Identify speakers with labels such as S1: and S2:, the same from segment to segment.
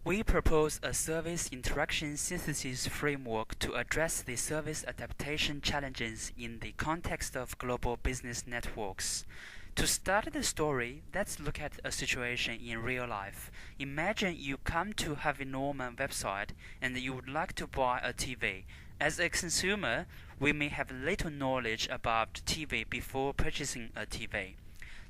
S1: We propose a service interaction synthesis framework to address the service adaptation challenges in the context of global business networks. To start the story, let's look at a situation in real life. Imagine you come to Harvey Norman website and you would like to buy a TV. As a consumer, we may have little knowledge about TV before purchasing a TV.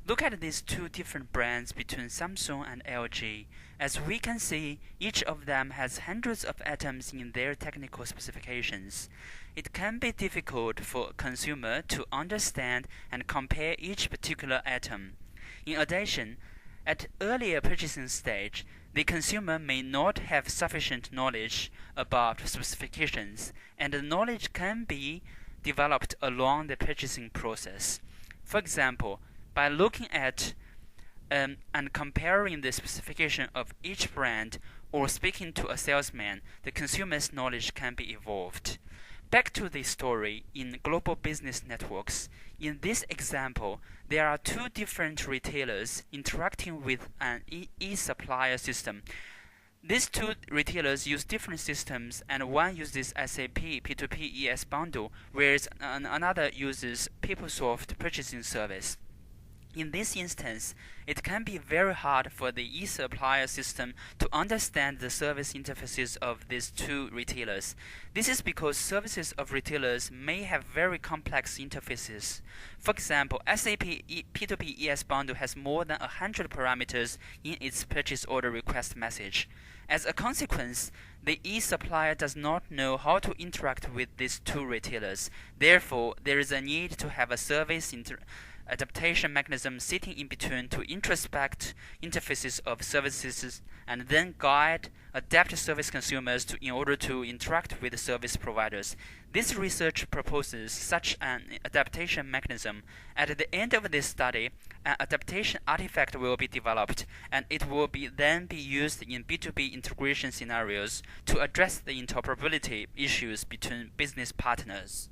S1: Look at these two different brands between Samsung and LG. As we can see, each of them has hundreds of items in their technical specifications. It can be difficult for a consumer to understand and compare each particular item. In addition, at earlier purchasing stage, the consumer may not have sufficient knowledge about specifications, and the knowledge can be developed along the purchasing process. For example, by looking at and comparing the specification of each brand or speaking to a salesman, the consumer's knowledge can be evolved. Back to the story in global business networks. In this example, there are two different retailers interacting with an e-supplier system. These two retailers use different systems, and one uses SAP P2P ES bundle, whereas another uses PeopleSoft purchasing service. In this instance, it can be very hard for the e-supplier system to understand the service interfaces of these two retailers. This is because services of retailers may have very complex interfaces. For example, SAP P2P ES bundle has more than 100 parameters in its purchase order request message. As a consequence, the e-supplier does not know how to interact with these two retailers. Therefore, there is a need to have a service adaptation mechanism sitting in between to introspect interfaces of services and then adapt service consumers in order to interact with service providers. This research proposes such an adaptation mechanism. At the end of this study, an adaptation artifact will be developed, and it will then be used in B2B integration scenarios to address the interoperability issues between business partners.